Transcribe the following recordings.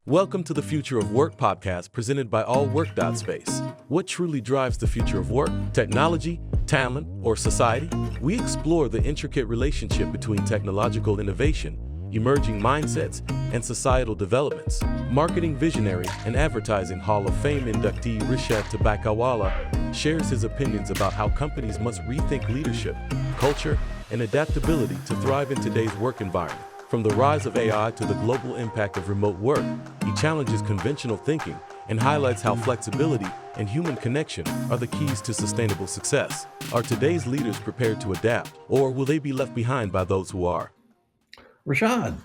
Welcome to the Future of Work podcast presented by allwork.space. What truly drives the future of work? Technology, talent, or society? We explore the intricate relationship between technological innovation, emerging mindsets, and societal developments. Marketing visionary and advertising Hall of Fame inductee Rishad Tobaccowala shares his opinions about how companies must rethink leadership, culture, and adaptability to thrive in today's work environment. From the rise of AI to the global impact of remote work, he challenges conventional thinking and highlights how flexibility and human connection are the keys to sustainable success. Are today's leaders prepared to adapt, or will they be left behind by those who are? Rishad,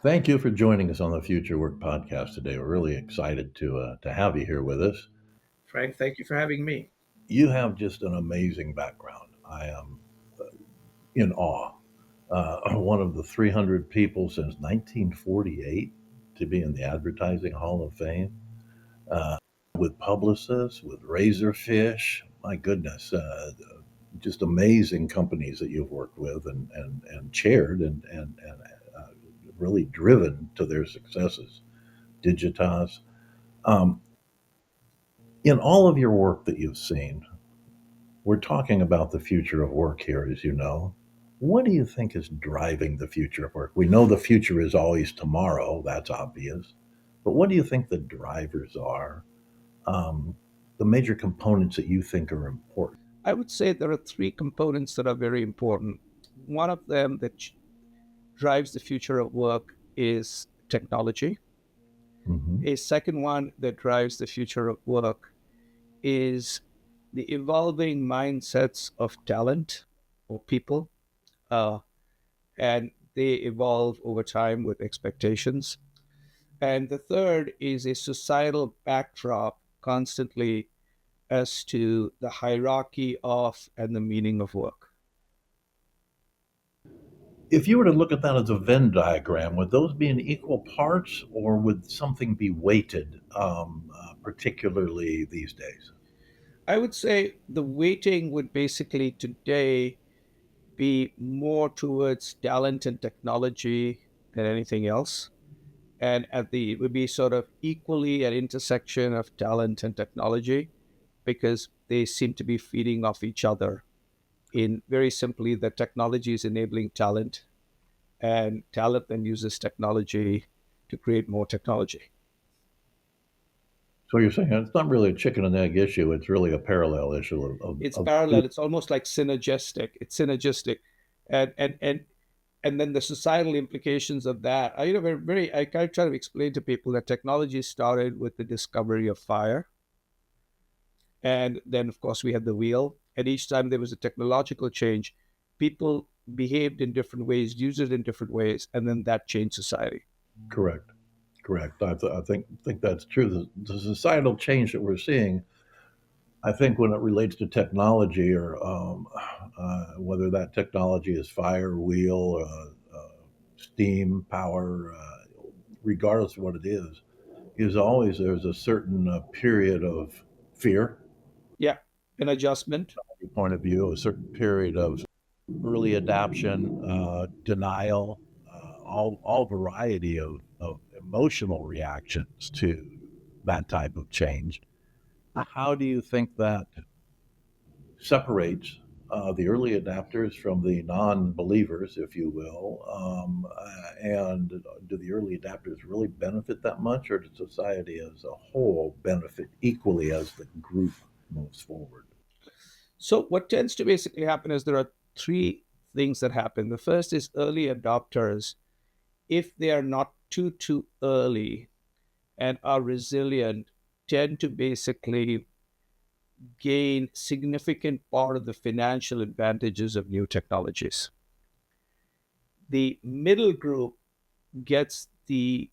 thank you for joining us on the Future Work podcast today. We're really excited to have you here with us. Frank, thank you for having me. You have just an amazing background. I am in awe. One of the 300 people since 1948 to be in the Advertising Hall of Fame, with Publicis, with Razorfish. My goodness, just amazing companies that you've worked with and chaired and really driven to their successes. Digitas. Um, in all of your work that you've seen, we're talking about the future of work here, as you know. What do you think is driving the future of work? We know the future is always tomorrow, that's obvious. But what do you think the drivers are? The major components that you think are important? I would say there are three components that are very important. One of them that drives the future of work is technology. Mm-hmm. A second one that drives the future of work is the evolving mindsets of talent or people. And they evolve over time with expectations. And the third is a societal backdrop constantly as to the hierarchy of and the meaning of work. If you were to look at that as a Venn diagram, would those be in equal parts or would something be weighted, particularly these days? I would say the weighting would basically today be more towards talent and technology than anything else. And it would be sort of equally an intersection of talent and technology because they seem to be feeding off each other. In very simply, that technology is enabling talent, and talent then uses technology to create more technology. So you're saying it's not really a chicken and egg issue, it's really a parallel issue It's of parallel. It's almost like synergistic. It's synergistic, and then the societal implications of that. I kind of try to explain to people that technology started with the discovery of fire, and then of course we had the wheel. And each time there was a technological change, people behaved in different ways, used it in different ways, and then that changed society. correct. Correct. I think that's true. The societal change that we're seeing, I think, when it relates to technology, or whether that technology is fire, wheel, steam, power, regardless of what it is always there's a certain period of fear, Yeah, an adjustment. point of view, a certain period of early adoption, denial, all variety of emotional reactions to that type of change. How do you think that separates the early adapters from the non-believers, if you will? And do the early adapters really benefit that much, or does society as a whole benefit equally as the group moves forward? So what tends to basically happen is there are three things that happen. The first is early adopters. If they are not too early and are resilient, tend to basically gain significant part of the financial advantages of new technologies. The middle group gets the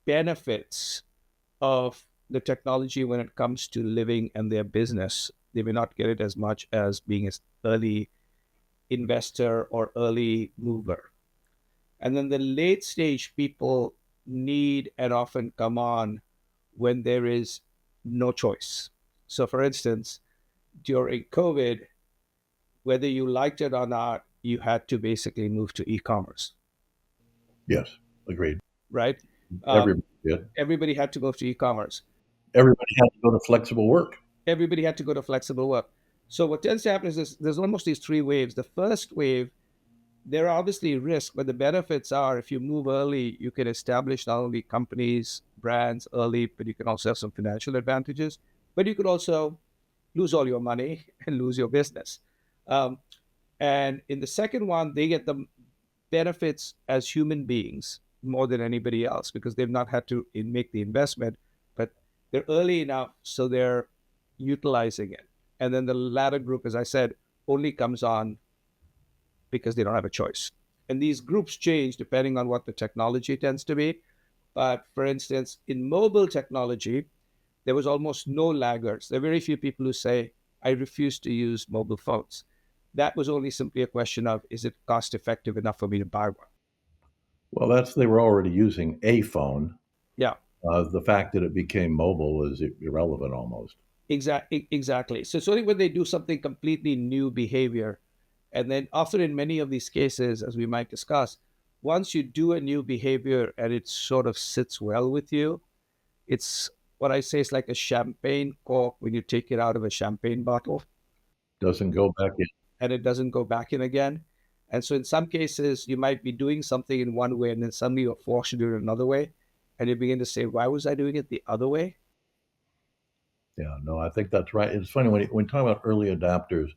benefits of the technology when it comes to living and their business. They may not get it as much as being an early investor or early mover. And then the late stage people need and often come on when there is no choice. So, for instance, during COVID, whether you liked it or not, you had to basically move to e commerce, Yes, agreed. right? Um, Everybody did. everybody had to go to e-commerce. Everybody had to go to flexible work. Everybody had to go to flexible work. So what tends to happen is this, there's almost these three waves. The first wave, there are obviously risks, but the benefits are if you move early, you can establish not only companies, brands early, but you can also have some financial advantages. But you could also lose all your money and lose your business. Um, and in the second one, they get the benefits as human beings more than anybody else because they've not had to make the investment, but they're early enough so they're utilizing it. And then the latter group, as I said, only comes on because they don't have a choice. And these groups change depending on what the technology tends to be. But for instance, in mobile technology, there was almost no laggards. There are very few people who say, I refuse to use mobile phones. That was only simply a question of, is it cost effective enough for me to buy one? Well, they were already using a phone. Yeah, The fact that it became mobile is irrelevant almost. exactly. So it's only when they do something completely new behavior. And then often in many of these cases, as we might discuss, once you do a new behavior and it sort of sits well with you, it's what I say is like a champagne cork when you take it out of a champagne bottle Doesn't go back in. and it doesn't go back in again. And so in some cases, you might be doing something in one way and then suddenly you're forced to do it another way. And you begin to say, why was I doing it the other way? Yeah, no, I think that's right. It's funny when you talk about early adapters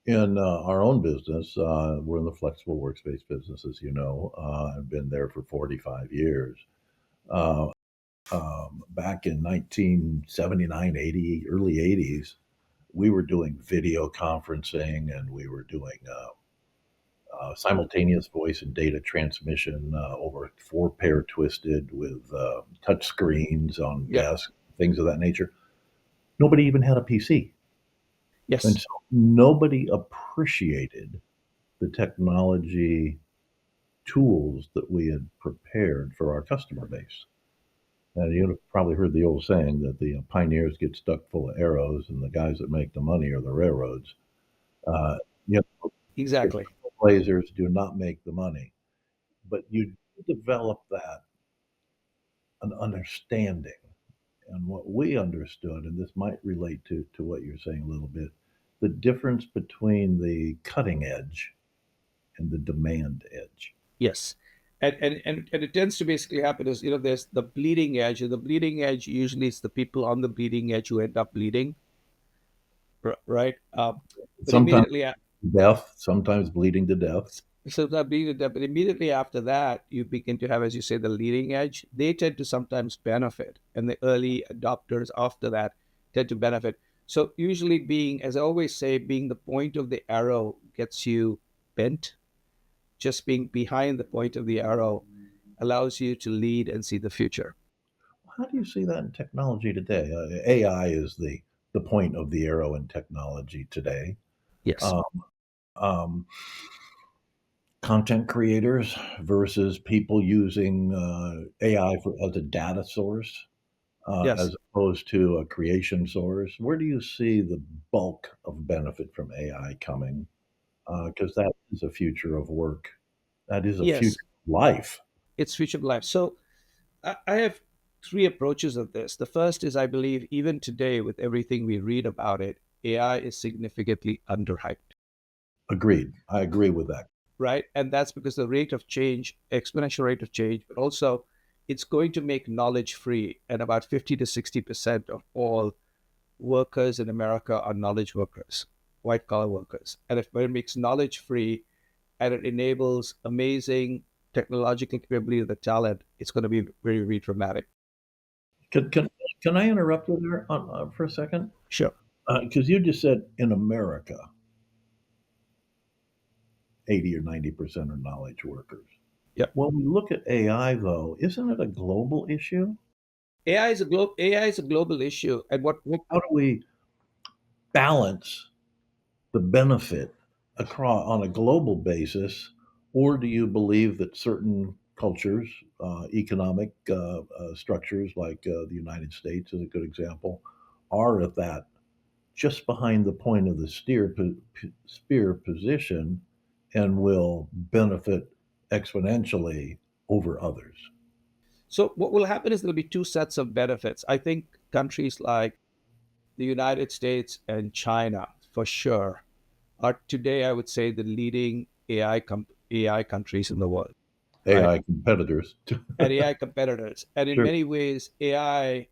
in our own business. We're in the flexible workspace business, as you know. I've been there for 45 years. Uh, Back in 1979, 80, early 80s, we were doing video conferencing and we were doing simultaneous voice and data transmission over four pair twisted with touch screens on Yeah. desks, things of that nature. Nobody even had a PC. And Yes. so nobody appreciated the technology tools that we had prepared for our customer base. And you've probably heard the old saying that the pioneers get stuck full of arrows, and the guys that make the money are the railroads. Uh, you know, the Exactly. blazers do not make the money, but you develop that an understanding. And what we understood, and this might relate to what you're saying a little bit, the difference between the cutting edge and the demand edge. Yes. And it tends to basically happen is, there's the bleeding edge, and the bleeding edge usually is the people on the bleeding edge who end up bleeding, right? But Sometimes immediately, death, sometimes bleeding to death. so that being that, but immediately after that, you begin to have, as you say, the leading edge. They tend to sometimes benefit, and the early adopters after that tend to benefit. So usually, being, as I always say, being the point of the arrow gets you bent. Just being behind the point of the arrow allows you to lead and see the future. How do you see that in technology today? AI is the point of the arrow in technology today. Yes. Um, um, Content creators versus people using AI as a data source Yes. as opposed to a creation source. Where do you see the bulk of benefit from AI coming? Because that is a future of work. That is a future Yes. of life. It's future of life. So I have three approaches of this. The first is I believe even today, with everything we read about it, AI is significantly underhyped, Agreed. I agree with that. right? And that's because the rate of change, exponential rate of change, but also it's going to make knowledge free. And about 50 to 60% of all workers in America are knowledge workers, white collar workers. And if it makes knowledge free and it enables amazing technological capability of the talent, it's going to be very, very dramatic. Can can can I interrupt you there for a second? Sure. Because you just said in America, 80 or 90% are knowledge workers. Yeah. When we look at AI, though, isn't it a global issue? AI is a global issue. And what How do we balance the benefit across on a global basis, or do you believe that certain cultures, economic structures like the United States is a good example, are at that just behind the point of the spear position and will benefit exponentially over others? So what will happen is there'll be two sets of benefits. I think countries like the United States and China, for sure, are today, I would say, the leading AI countries in the world, right? AI competitors. And AI competitors. And in Sure. many ways, AI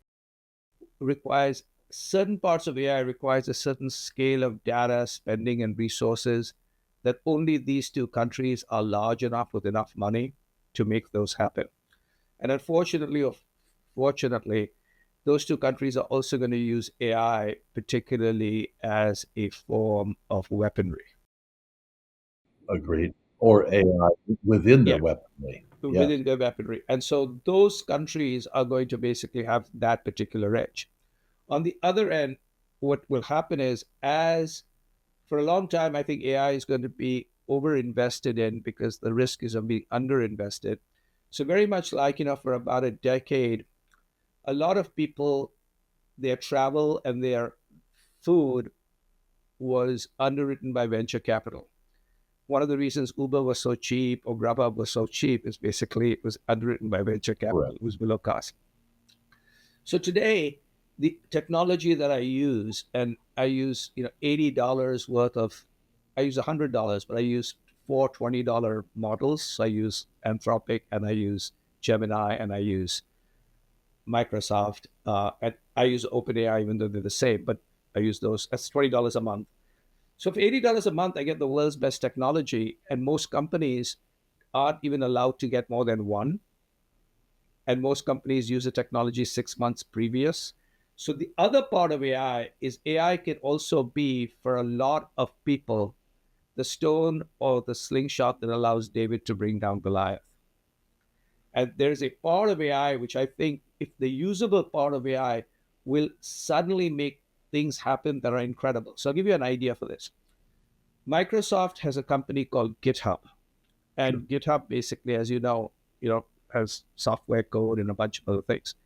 requires certain parts of AI requires a certain scale of data spending and resources that only these two countries are large enough with enough money to make those happen. And unfortunately, or fortunately, those two countries are also going to use AI, particularly as a form of weaponry. Agreed. Or AI within their Yeah, weaponry. Yes. within their weaponry. And so those countries are going to basically have that particular edge. On the other end, what will happen is, as for a long time, I think AI is going to be over invested in because the risk is of being under invested. So, very much like, for about a decade, a lot of people, their travel and their food was underwritten by venture capital. One of the reasons Uber was so cheap or Grubhub was so cheap is basically it was underwritten by venture capital. Correct. It was below cost. So today, the technology that I use, and I use, $80 worth of, I use $100, but I use four $20 models. So I use Anthropic, and I use Gemini, and I use Microsoft, and I use OpenAI, even though they're the same, but I use those. That's $20 a month. So for $80 a month, I get the world's best technology, and most companies aren't even allowed to get more than one. And most companies use the technology 6 months previous. So the other part of AI is AI can also be, for a lot of people, the stone or the slingshot that allows David to bring down Goliath. And there's a part of AI which I think, if the usable part of AI, will suddenly make things happen that are incredible. So I'll give you an idea for this. Microsoft has a company called GitHub, Sure. and GitHub basically, as has software code and a bunch of other things.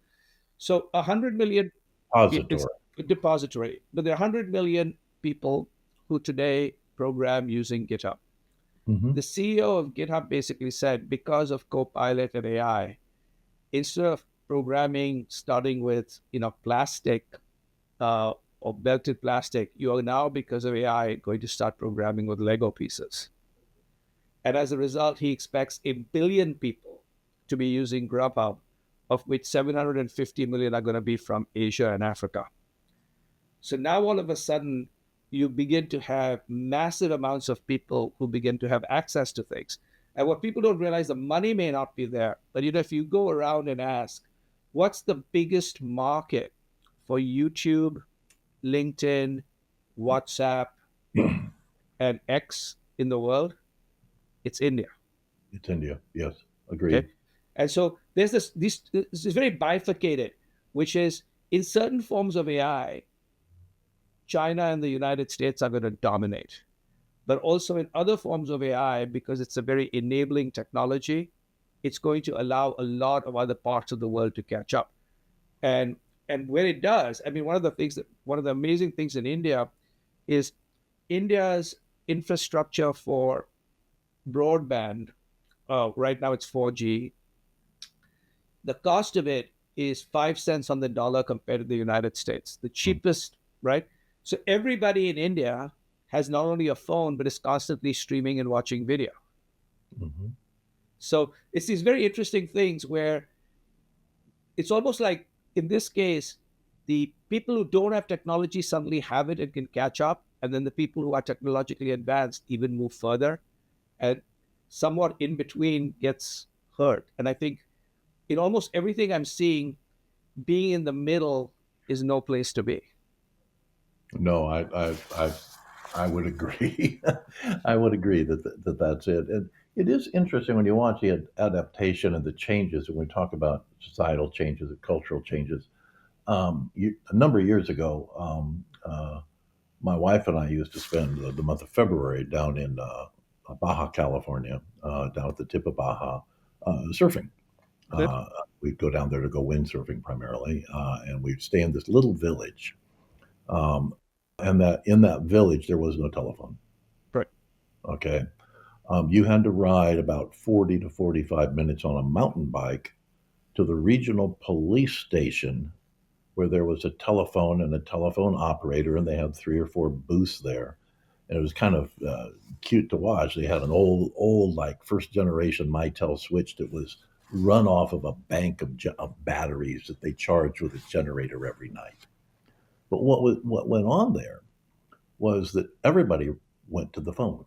So 100 million, it's Repository. a depository, but there are 100 million people who today program using GitHub. Hmm. The CEO of GitHub basically said, because of Copilot and AI, instead of programming starting with plastic, or belted plastic, you are now, because of AI, going to start programming with Lego pieces. And as a result, he expects 1 billion people to be using Grubhub, of which 750 million are going to be from Asia and Africa. So now all of a sudden, you begin to have massive amounts of people who begin to have access to things. And what people don't realize, the money may not be there, but if you go around and ask, what's the biggest market for YouTube, LinkedIn, WhatsApp, and X in the world? It's India. It's India. Yes. Okay. Agreed. And so there's this is very bifurcated, which is, in certain forms of AI, China and the United States are going to dominate. But also in other forms of AI, because it's a very enabling technology, it's going to allow a lot of other parts of the world to catch up. And when it does, I mean, one of the amazing things in India is India's infrastructure for broadband. Right now it's 4G. The cost of it is 5 cents on the dollar compared to the United States, the cheapest, right? So everybody in India has not only a phone, but is constantly streaming and watching video. Hmm. So it's these very interesting things where it's almost like, in this case, the people who don't have technology suddenly have it and can catch up. And then the people who are technologically advanced even move further. And somewhat in between gets hurt. And I think in almost everything I'm seeing, being in the middle is no place to be. No, I would agree. I would agree that that's it. And it is interesting when you watch the adaptation and the changes, when we talk about societal changes and cultural changes. A number of years ago, my wife and I used to spend the month of February down in Baja California, down at the tip of Baja, surfing. Good. Uh, we'd go down there to go windsurfing primarily, and we'd stay in this little village. Um, and that in that village there was no telephone. Right. Okay, you had to ride about 40 to 45 minutes on a mountain bike to the regional police station where there was a telephone and a telephone operator, and they had 3 or 4 booths there. And it was kind of cute to watch. They had an old, like first generation Mitel switch that was run off of a bank of batteries that they charged with a generator every night. But what went on there was that everybody went to the phone.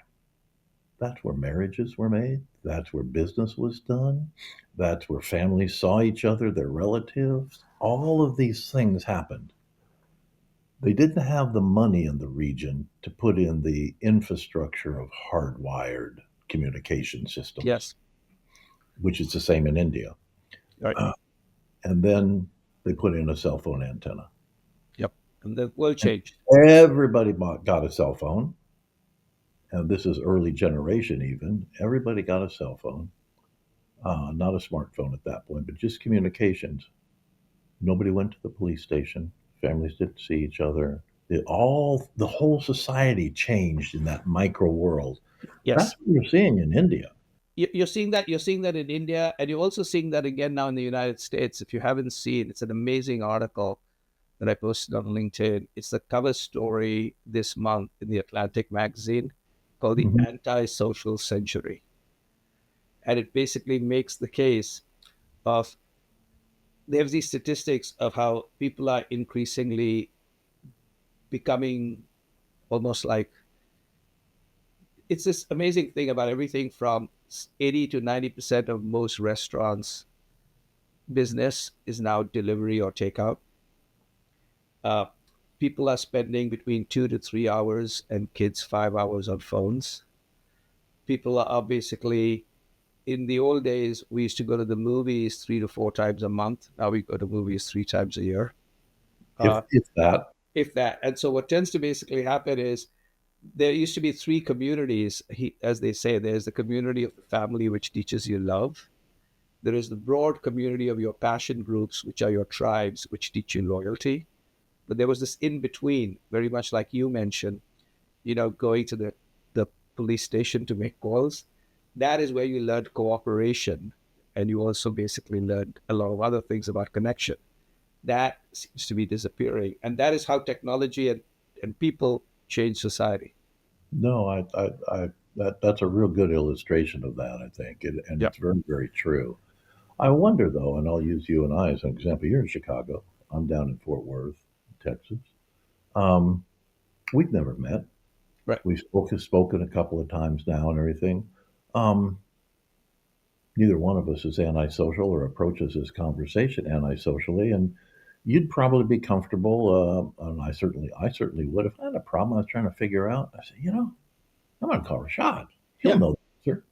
That's where marriages were made. That's where business was done. That's where families saw each other, their relatives. All of these things happened. They didn't have the money in the region to put in the infrastructure of hardwired communication systems, Yes. which is the same in India. Right. Uh, and then they put in a cell phone antenna. Yep. And the world And changed. everybody got a cell phone. And this is early generation even. Everybody got a cell phone, not a smartphone at that point, but just communications. Nobody went to the police station. Families didn't see each other. The whole society changed in that micro world. That's Yes. what you're seeing in India. You're seeing that. You're seeing that in India, and you're also seeing that again now in the United States. If you haven't seen, it's an amazing article that I posted on LinkedIn. It's the cover story this month in the Atlantic magazine called The Mhm. Anti-Social Century. And it basically makes the case of there's these statistics of how people are increasingly becoming almost like it's this amazing thing about everything from 80 to 90% of most restaurants business is now delivery or takeout. Uh, People are spending between 2 to 3 hours and kids 5 hours on phones. People are basically, in the old days, we used to go to the movies 3 to 4 times a month. Now we go to movies 3 times a year, uh, If that, if that. And so what tends to basically happen is there used to be three communities, as they say. There's the community of the family, which teaches you love. There is the broad community of your passion groups, which are your tribes, which teach you loyalty. But there was this in between, very much like you mentioned, going to the police station to make calls. That is where you learned cooperation. And you also basically learned a lot of other things about connection. That seems to be disappearing. And that is how technology and people change society. no, that's a real good illustration of that, I think, and Yeah. it's very, very true. I wonder though, and I'll use you and I as an example. You're in Chicago. I'm down in Fort Worth, Texas. Um, we've never met. Right. We've spoken a couple of times now and everything. Um, Neither one of us is antisocial or approaches this conversation antisocially, and you'd probably be comfortable. And I certainly would. If I had a problem I was trying to figure out, I said, I'm going to call Rashad. He'll Yeah. know the answer.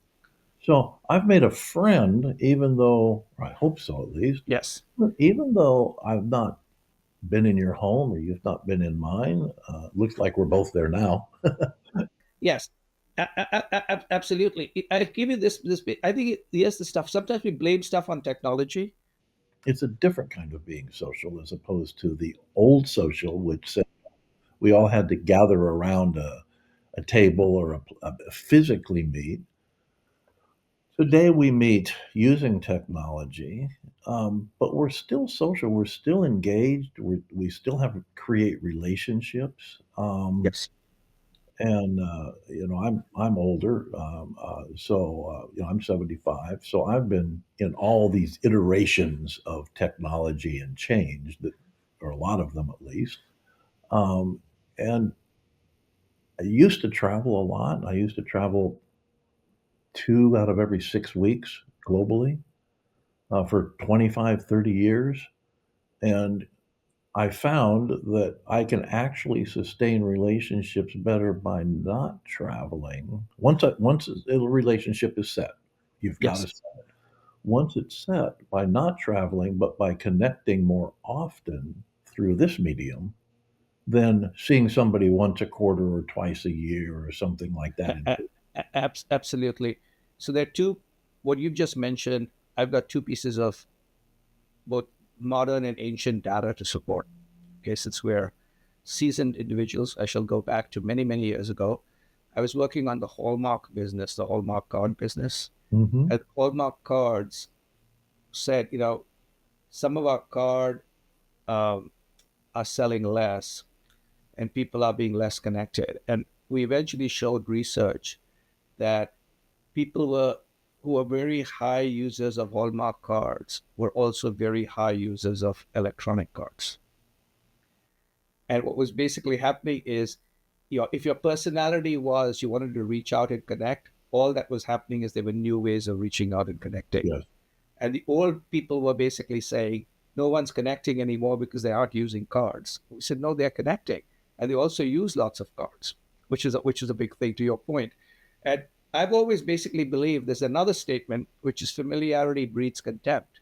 So I've made a friend, even though, or I hope so at least, Yes. even though I've not been in your home or you've not been in mine. Looks like we're both there now. Yes. Absolutely. I give you this bit. I think yes, the stuff. Sometimes we blame stuff on technology. It's a different kind of being social as opposed to the old social, which said we all had to gather around a table or physically meet. Today we meet using technology, but we're still social. We're still engaged. We still have to create relationships. Yes. And I'm older, I'm 75. So I've been in all these iterations of technology and change that, or a lot of them at least. Um, and I used to travel a lot. I used to travel 2 out of every 6 weeks globally for 25, 30 years. And I found that I can actually sustain relationships better by not traveling. Once a relationship is set, you've got to Yes. set it. Once it's set, by not traveling, but by connecting more often through this medium than seeing somebody once a quarter or twice a year or something like that. Absolutely. So there are two. What you've just mentioned. I've got two pieces of both modern and ancient data to support. Okay, since we're seasoned individuals, I shall go back to many, many years ago. I was working on the Hallmark business, the Hallmark card business. Hmm. And Hallmark cards said, some of our card um, are selling less and people are being less connected. And we eventually showed research that people who were very high users of Hallmark cards were also very high users of electronic cards. And what was basically happening is, if your personality was you wanted to reach out and connect, all that was happening is there were new ways of reaching out and connecting. Yes. And the old people were basically saying, no one's connecting anymore because they aren't using cards. We said, no, they're connecting. And they also use lots of cards, which is a big thing to your point. And I've always basically believed there's another statement, which is familiarity breeds contempt.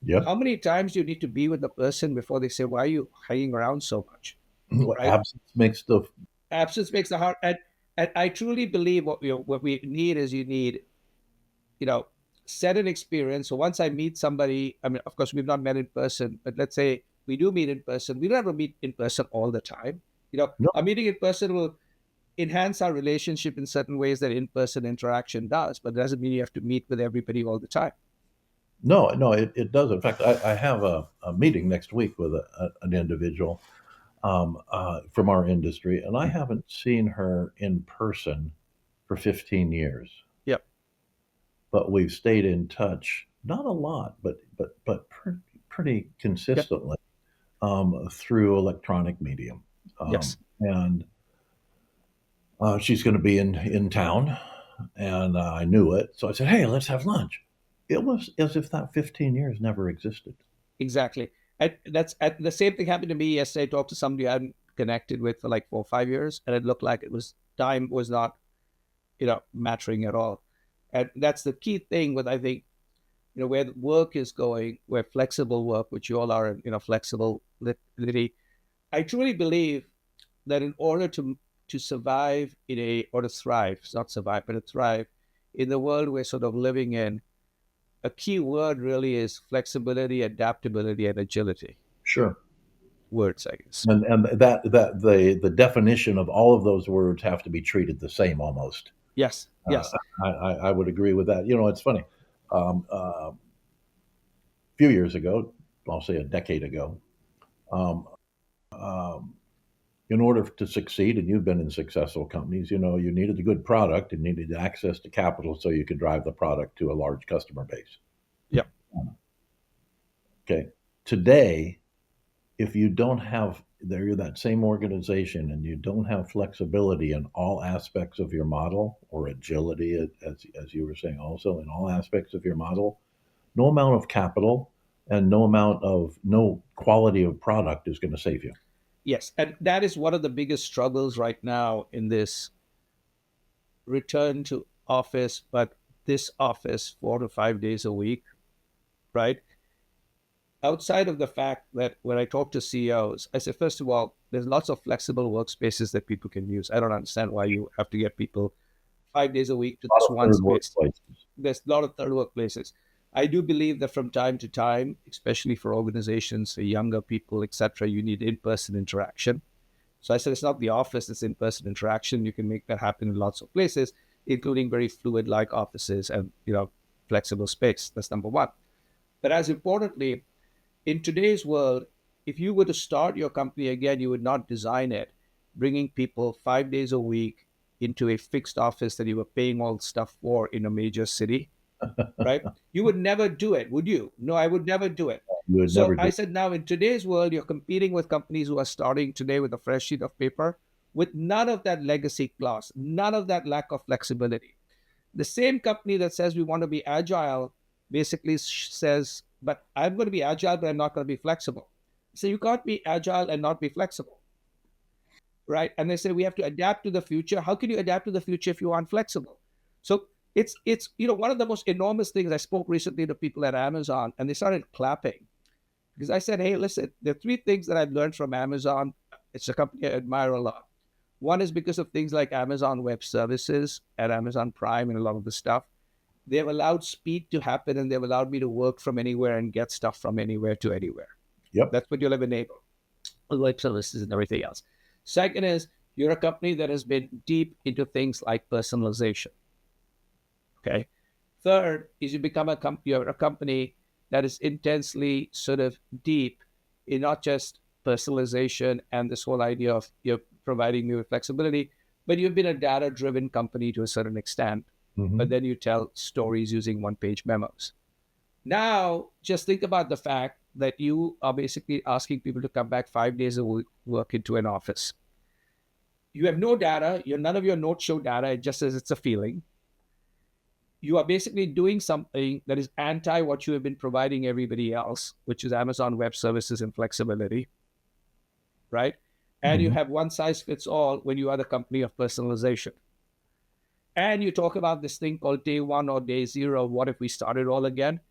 Yep. How many times do you need to be with the person before they say, why are you hanging around so much? Right? Absence makes the Absence makes the heart. And I truly believe what we need is you know, set an experience. So once I meet somebody, I mean, of course, we've not met in person, but let's say we do meet in person. We don't have to meet in person all the time. no, Our meeting in person will enhance our relationship in certain ways that in-person interaction does, but it doesn't mean you have to meet with everybody all the time. no, it does. In fact, I have a meeting next week with an individual from our industry, and I haven't seen her in person for 15 years. Yep. But we've stayed in touch, not a lot, but pretty Yep. consistently through electronic medium. Yes. And she's going to be in town, and I knew it, so I said, "Hey, let's have lunch." It was as if that 15 years never existed. Exactly. The same thing happened to me yesterday. I talked to somebody I hadn't connected with for like 4 or 5 years, and it looked like it was time was not, mattering at all. And that's the key thing with, I think, where the work is going, where flexible work, which you all are, flexible literally. I truly believe that in order to survive or to thrive, it's not survive, but to thrive in the world we're sort of living in, a key word really is flexibility, adaptability, and agility. Sure. Words, I guess. And that the definition of all of those words have to be treated the same almost. Yes, Uh, yes, I would agree with that. It's funny. A few years ago, I'll say a decade ago, um, um, in order to succeed, and you've been in successful companies, you needed a good product and needed access to capital so you could drive the product to a large customer base. yep, Okay. Today, if you don't have you're that same organization and you don't have flexibility in all aspects of your model, or agility, as you were saying, also in all aspects of your model, no amount of capital and no quality of product is going to save you. yes. And that is one of the biggest struggles right now in this return to office, but this office 4 to 5 days a week, right? Outside of the fact that when I talk to CEOs, I say, first of all, there's lots of flexible workspaces that people can use. I don't understand why you have to get people 5 days a week to A this lot of one third space. workplaces. There's a lot of third workplaces. I do believe that from time to time, especially for organizations, for younger people, etc., you need in-person interaction. So I said it's not the office, it's in-person interaction. You can make that happen in lots of places, including very fluid-like offices and flexible space. That's number one. But as importantly, in today's world, if you were to start your company again, you would not design it bringing people 5 days a week into a fixed office that you were paying all stuff for in a major city, right? You would never do it, would you? No, I would never do it. You would So never I do. said, now in today's world, you're competing with companies who are starting today with a fresh sheet of paper with none of that legacy clause, none of that lack of flexibility. The same company that says we want to be agile basically says, but I'm going to be agile, but I'm not going to be flexible. So you can't be agile and not be flexible, right? And they say we have to adapt to the future. How can you adapt to the future if you aren't flexible? So it's one of the most enormous things. I spoke recently to people at Amazon, and they started clapping because I said, hey, listen, there are three things that I've learned from Amazon. It's a company I admire a lot. One is because of things like Amazon Web Services and Amazon Prime and a lot of the stuff. They've allowed speed to happen, and they've allowed me to work from anywhere and get stuff from anywhere to anywhere. Yep. That's what you'll have enabled, web services and everything else. Second is you're a company that has been deep into things like personalization. Okay. Third is you're a company that is intensely sort of deep in not just personalization and this whole idea of you're providing me with flexibility, but you've been a data-driven company to a certain extent, but Hmm. then you tell stories using one-page memos. Now, just think about the fact that you are basically asking people to come back 5 days a week, work into an office. You have no data, none of your notes show data, it just says it's a feeling. You are basically doing something that is anti what you have been providing everybody else, which is Amazon Web Services and flexibility, right? And you Hmm. have one size fits all when you are the company of personalization. And you talk about this thing called day one or day zero. What if we started all again?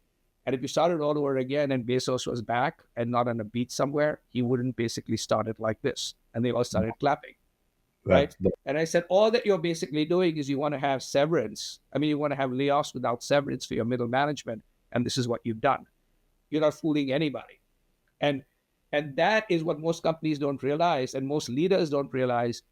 And if you started all over again and Bezos was back and not on a beach somewhere, he wouldn't basically start it like this. And they all started clapping, right? That's the, And I said, all that you're basically doing is you want to have severance. I mean, you want to have layoffs without severance for your middle management. And this is what you've done. You're not fooling anybody. And and that is what most companies don't realize, and most leaders don't realize.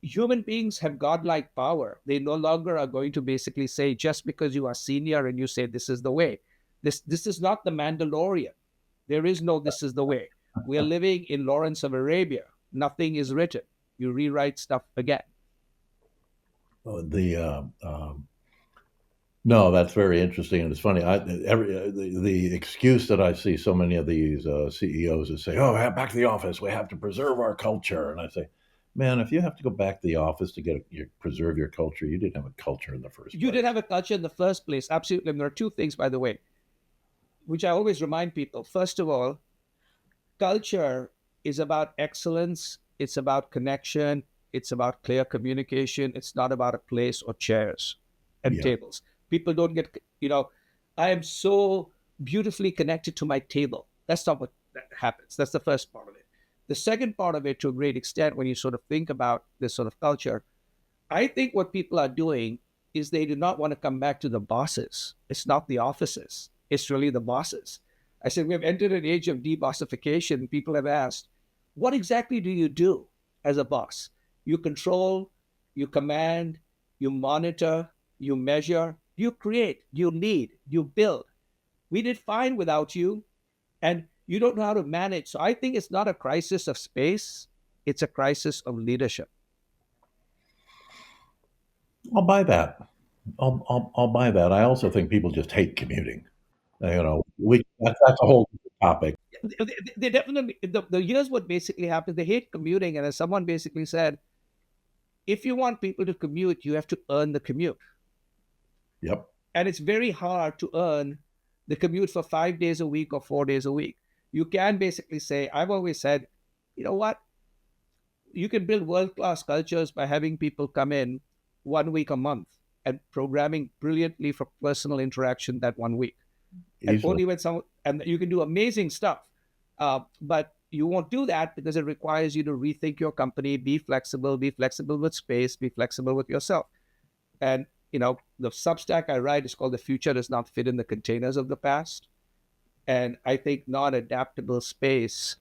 Human beings have godlike power. They no longer are going to basically say, just because you are senior and you say this is the way. This is not the Mandalorian. There is no this is the way. We are living in Lawrence of Arabia. Nothing is written. You rewrite stuff again. the no, that's very interesting, and it's funny. The excuse that I see so many of these CEOs is say, "Oh, back to the office. We have to preserve our culture." And I say, "Man, if you have to go back to the office to preserve your culture, you didn't have a culture in the first You didn't place." have a culture in the first place. Absolutely. And there are two things, by the way, which I always remind people. First of all, culture is about excellence, it's about connection, it's about clear communication. It's not about a place or chairs and Yeah, tables. People don't get, I am so beautifully connected to my table. That's not what that happens. That's the first part of it. The second part of it, to a great extent, when you sort of think about this sort of culture, I think what people are doing is they do not want to come back to the bosses. It's not the offices, it's really the bosses. I said, we have entered an age of debossification. People have asked, what exactly do you do as a boss? You control, you command, you monitor, you measure, you create, you lead, you build. We did fine without you, and you don't know how to manage. So I think it's not a crisis of space, it's a crisis of leadership. I'll buy that. I'll buy that. I also think people just hate commuting. That's a whole different topic. They definitely, here's what basically happens. They hate commuting, and as someone basically said, if you want people to commute, you have to earn the commute, Yep. and it's very hard to earn the commute for 5 days a week or 4 days a week. You can basically say, I've always said, you know what, you can build world class cultures by having people come in 1 week a month and programming brilliantly for personal interaction that 1 week. And Easily. only when some, and you can do amazing stuff, but you won't do that because it requires you to rethink your company, be flexible with space, be flexible with yourself. And the Substack I write is called "The Future Does Not Fit in the Containers of the Past," and I think non-adaptable space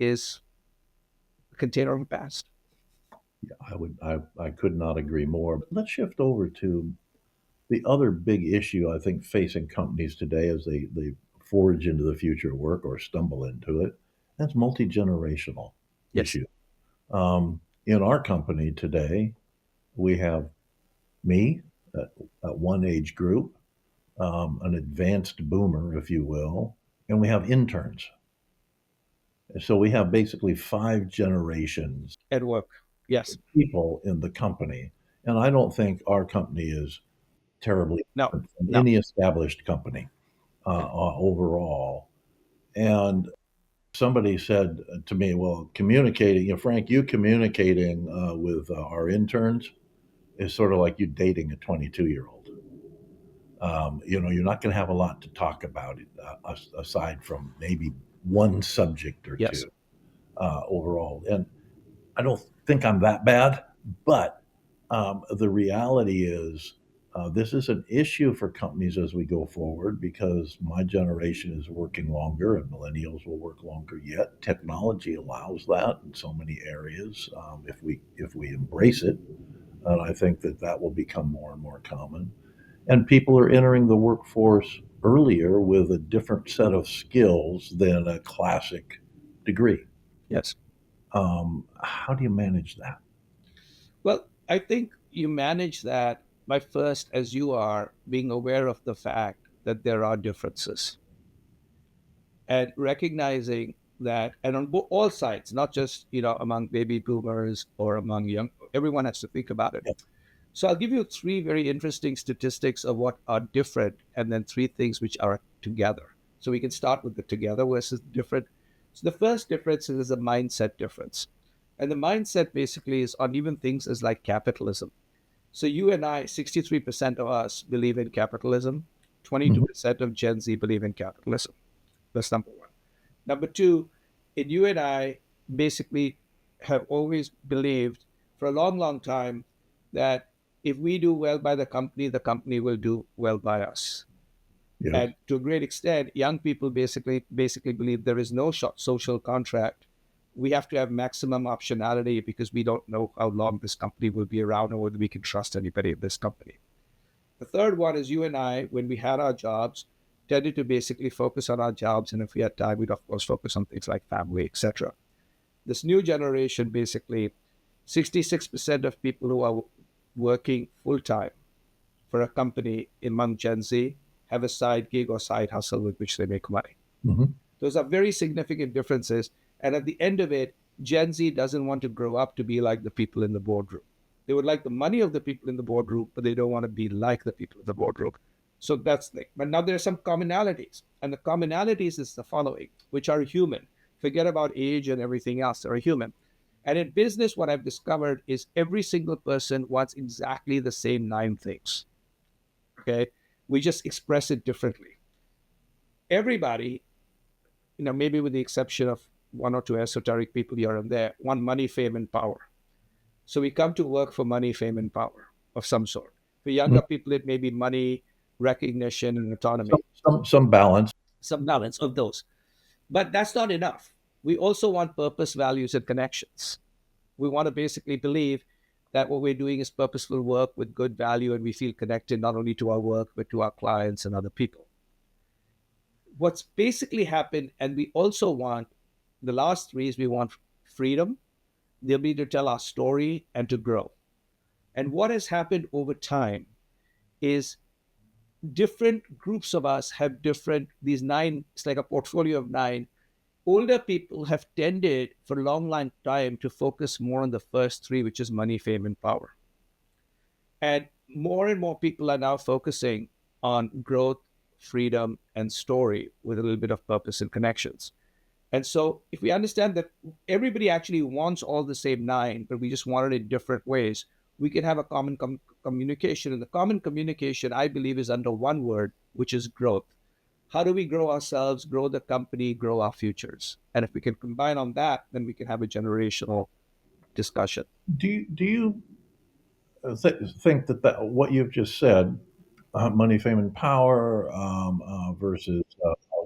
is a container of the past. Yeah, I could not agree more. But let's shift over to the other big issue I think facing companies today as they forge into the future of work or stumble into it. That's multi-generational Yes. issue. In our company today, we have me at one age group, an advanced boomer, if you will, and we have interns. So we have basically five generations At work. Yes. of people in the company. And I don't think our company is terribly No. different from No. any established company overall. And somebody said to me, "Well, communicating, Frank, you communicating with our interns is sort of like you dating a 22-year-old. You're not going to have a lot to talk about aside from maybe one subject or Yes. two overall." And I don't think I'm that bad, but the reality is this is an issue for companies as we go forward because my generation is working longer and millennials will work longer yet. Technology allows that in so many areas if we embrace it, and I think that will become more and more common. And people are entering the workforce earlier with a different set of skills than a classic degree. Yes. How do you manage that? Well, I think you manage that by first, as you are, being aware of the fact that there are differences and recognizing that, and on all sides, not just among baby boomers or among young, everyone has to think about it. Yeah. So I'll give you three very interesting statistics of what are different, and then three things which are together. So we can start with the together versus different. So the first difference is a mindset difference. And the mindset basically is on even things as like capitalism. So you and I, 63% of us believe in capitalism, Mhm. 22% of Gen Z believe in capitalism. That's number one. Number two, in you and I basically have always believed for a long, long time that if we do well by the company will do well by us. Yes. And to a great extent, young people basically believe there is no social contract. We have to have maximum optionality because we don't know how long this company will be around or whether we can trust anybody in this company. The third one is you and I, when we had our jobs, tended to basically focus on our jobs, and if we had time, we'd of course focus on things like family, etc. This new generation, basically, 66% of people who are working full time for a company among Gen Z have a side gig or side hustle with which they make money. Hmm. Those are very significant differences. And at the end of it, Gen Z doesn't want to grow up to be like the people in the boardroom. They would like the money of the people in the boardroom, but they don't want to be like the people in the boardroom. So that's the thing. But now there are some commonalities. And the commonalities is the following, which are human. Forget about age and everything else, they're human. And in business, what I've discovered is every single person wants exactly the same 9 things. Okay. We just express it differently. Everybody, maybe with the exception of one or two esoteric people here and there, want money, fame, and power. So we come to work for money, fame, and power of some sort. For younger people, it may be money, recognition, and autonomy, Some balance. some balance of those. But that's not enough. We also want purpose, values, and connections. We want to basically believe that what we're doing is purposeful work with good value, and we feel connected not only to our work, but to our clients and other people. What's basically happened, and we also want the last three is we want freedom, the ability to tell our story, and to grow. And what has happened over time is different groups of us have different, these 9, it's like a portfolio of 9. Older people have tended for a long time to focus more on the first three, which is money, fame, and power. And more people are now focusing on growth, freedom, and story with a little bit of purpose and connections. And so if we understand that everybody actually wants all the same 9, but we just want it in different ways, we can have a common communication. And the common communication, I believe, is under one word, which is growth. How do we grow ourselves, grow the company, grow our futures? And if we can combine on that, then we can have a generational discussion. Do you think that what you've just said, money, fame, and power versus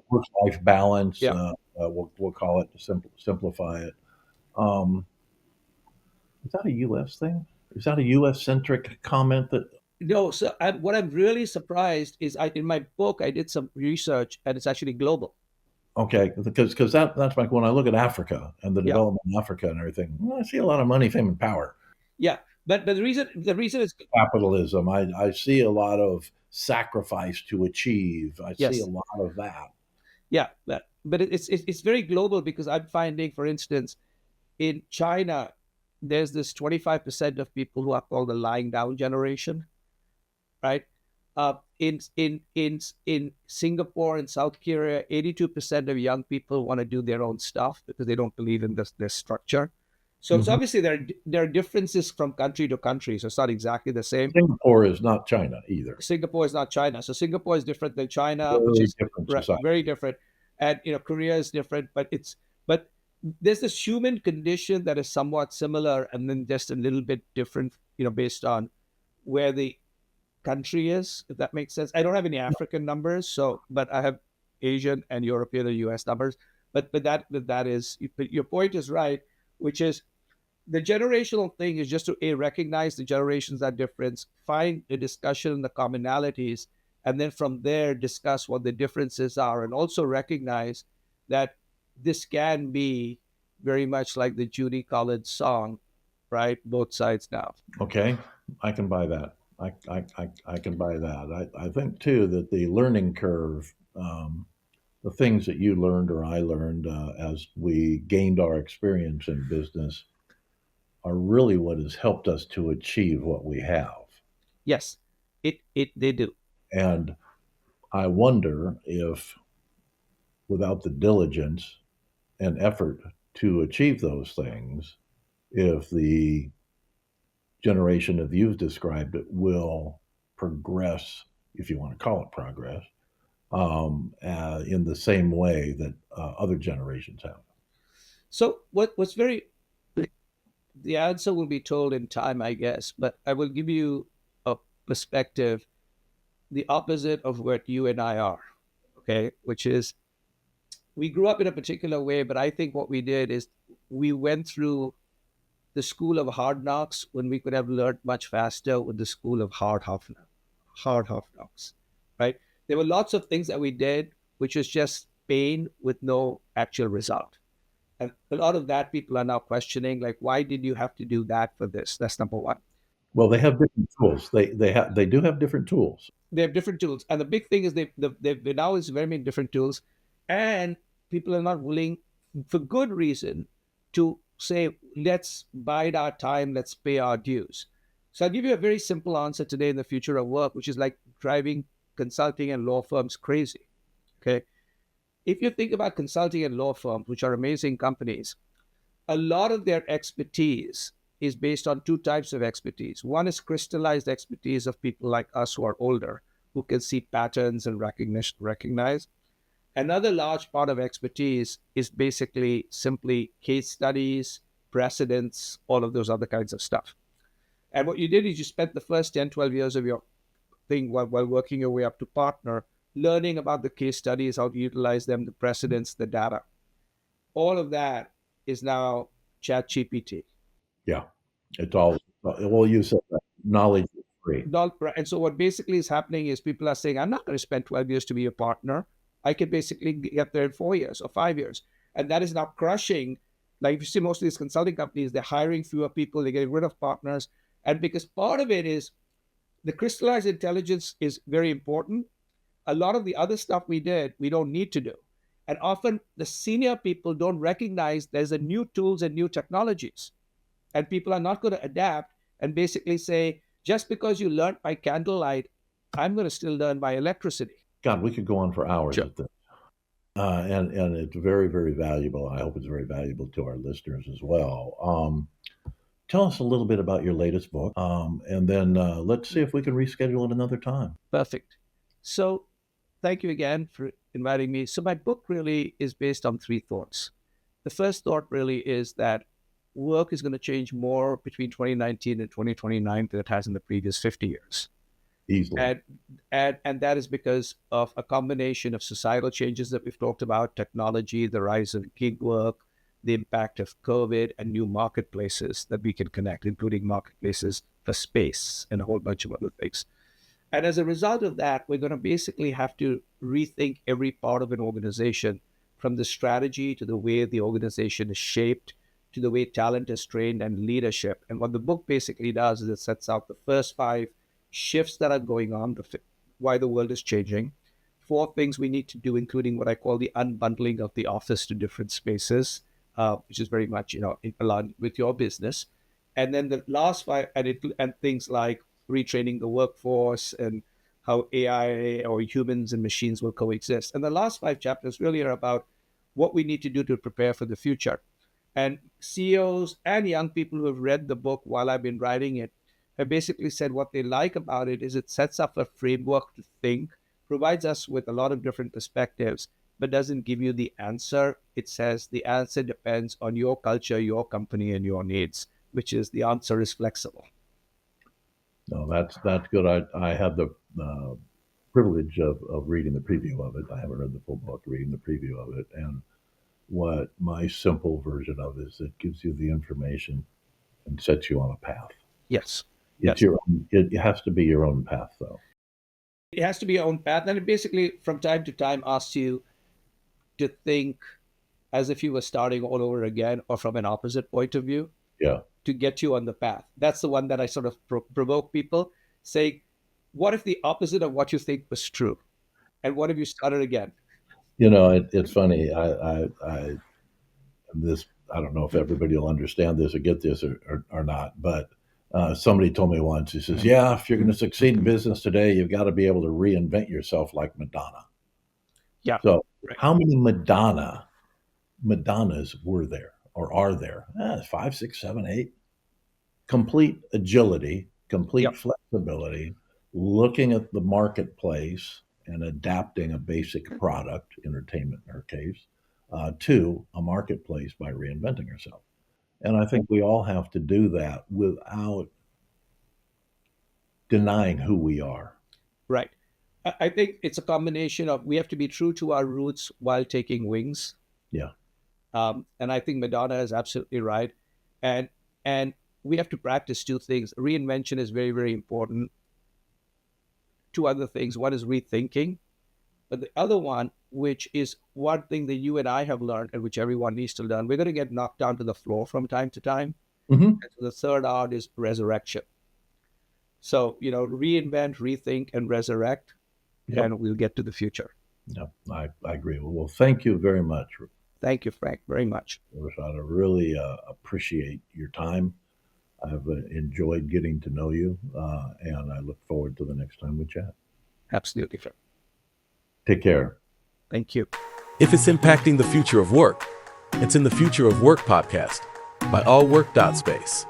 work-life balance, Yeah. we'll call it to simplify it. Um, is that a U.S. thing? Is that a U.S. centric comment? That No, so what I'm really surprised is in my book, I did some research and it's actually global. okay? Because that's like when I look at Africa and the Yeah. development in Africa and everything. Well, I see a lot of money, fame, and power. Yeah. But the reason is, Capitalism. I see a lot of sacrifice to achieve. I see a yes. lot of that. Yeah. But it's very global because I'm finding, for instance, in China, there's this 25% of people who are called the lying down generation, right? In Singapore and South Korea, 82% of young people want to do their own stuff because they don't believe in this structure. So it's Mhm. obviously there are differences from country to country, so it's not exactly the same. Singapore is not China either. Singapore is not China, so Singapore is different than China, which Very is different society. very different, and Korea is different, but there's this human condition that is somewhat similar, and then just a little bit different, based on where the country is, if that makes sense. I don't have any African numbers, but I have Asian and European and US numbers. But that is, but your point is right, which is the generational thing is just to recognize the generations are different, find the discussion and the commonalities, and then from there discuss what the differences are, and also recognize that this can be very much like the Judy Collins song, right? Both sides now. Okay, I can buy that. I can buy that. I think too that the learning curve, the things that you learned or I learned as we gained our experience in business, are really what has helped us to achieve what we have. Yes, it they do. And I wonder if without the diligence and effort to achieve those things, if the generation that you've described it will progress, if you want to call it progress, in the same way that other generations have. So what's very the answer will be told in time, I guess, but I will give you a perspective, the opposite of what you and I are, okay? Which is we grew up in a particular way, but I think what we did is we went through the school of hard knocks when we could have learned much faster with the school of hard half knocks, right? There were lots of things that we did which was just pain with no actual result. And a lot of that people are now questioning, like, why did you have to do that for this? That's number one. Well, they have different tools. They do have different tools. They have different tools, and the big thing is they now is very many different tools, and people are not willing, for good reason, to say let's bide our time, let's pay our dues. So I'll give you a very simple answer today in the future of work, which is like driving consulting and law firms crazy. Okay, if you think about consulting and law firms, which are amazing companies, a lot of their expertise is based on two types of expertise. One is crystallized expertise of people like us who are older, who can see patterns and recognize. Another large part of expertise is basically simply case studies, precedents, all of those other kinds of stuff. And what you did is you spent the first 10, 12 years of your thing while working your way up to partner, learning about the case studies, how to utilize them, the precedents, the data. All of that is now chat GPT. Yeah, it's all. Well, you said that knowledge is free. And so what basically is happening is people are saying, I'm not going to spend 12 years to be a partner. I can basically get there in 4 years or 5 years. And that is now crushing. Like if you see most of these consulting companies, they're hiring fewer people, they're getting rid of partners. And because part of it is the crystallized intelligence is very important. A lot of the other stuff we did, we don't need to do. And often the senior people don't recognize there's a new tools and new technologies. And people are not going to adapt and basically say, just because you learned by candlelight, I'm going to still learn by electricity. God, we could go on for hours Sure. at this. And it's very, very valuable. I hope it's very valuable to our listeners as well. Tell us a little bit about your latest book, and then let's see if we can reschedule it another time. Perfect. So thank you again for inviting me. So my book really is based on three thoughts. The first thought really is that work is going to change more between 2019 and 2029 than it has in the previous 50 years. Easily. And that is because of a combination of societal changes that we've talked about, technology, the rise of gig work, the impact of COVID, and new marketplaces that we can connect, including marketplaces for space and a whole bunch of other things. And as a result of that, we're going to basically have to rethink every part of an organization, from the strategy to the way the organization is shaped, to the way talent is trained and leadership. And what the book basically does is it sets out the first 5 shifts that are going on, why the world is changing, 4 things we need to do, including what I call the unbundling of the office to different spaces, which is very much in aligned with your business. And then the last 5, and things like retraining the workforce and how AI or humans and machines will coexist. And the last 5 chapters really are about what we need to do to prepare for the future. And CEOs and young people who have read the book while I've been writing it have basically said what they like about it is it sets up a framework to think, provides us with a lot of different perspectives, but doesn't give you the answer. It says the answer depends on your culture, your company, and your needs, which is the answer is flexible. No, that's good. I had the privilege of reading the preview of it. I haven't read the full book, reading the preview of it. And what my simple version of it is it gives you the information and sets you on a path. Yes. It's your own, it has to be your own path, though. It has to be your own path. And it basically, from time to time, asks you to think as if you were starting all over again or from an opposite point of view Yeah. to get you on the path. That's the one that I sort of provoke people, saying, what if the opposite of what you think was true? And what if you started again? It's funny. This, I don't know if everybody will understand this or get this or not, but somebody told me once, he says, yeah, if you're going to succeed in business today, you've got to be able to reinvent yourself like Madonna. Yeah. So Right. how many Madonnas were there or are there? 5, 6, 7, 8. Complete agility, complete Yep. flexibility, looking at the marketplace and adapting a basic product, entertainment in her case, to a marketplace by reinventing herself. And I think we all have to do that without denying who we are. Right. I think it's a combination of we have to be true to our roots while taking wings. Yeah. And I think Madonna is absolutely right. And we have to practice two things. Reinvention is very, very important. Two other things. One is rethinking. But the other one, which is one thing that you and I have learned and which everyone needs to learn, we're going to get knocked down to the floor from time to time. Mm-hmm. And so the third art is resurrection. So, reinvent, rethink, and resurrect, Yep. and we'll get to the future. No, I agree. Well, thank you very much, Thank you, Frank, very much. Rishad. I really appreciate your time. I've enjoyed getting to know you, and I look forward to the next time we chat. Absolutely, Frank. Take care. Thank you. If it's impacting the future of work, it's in the Future of Work podcast by allwork.space.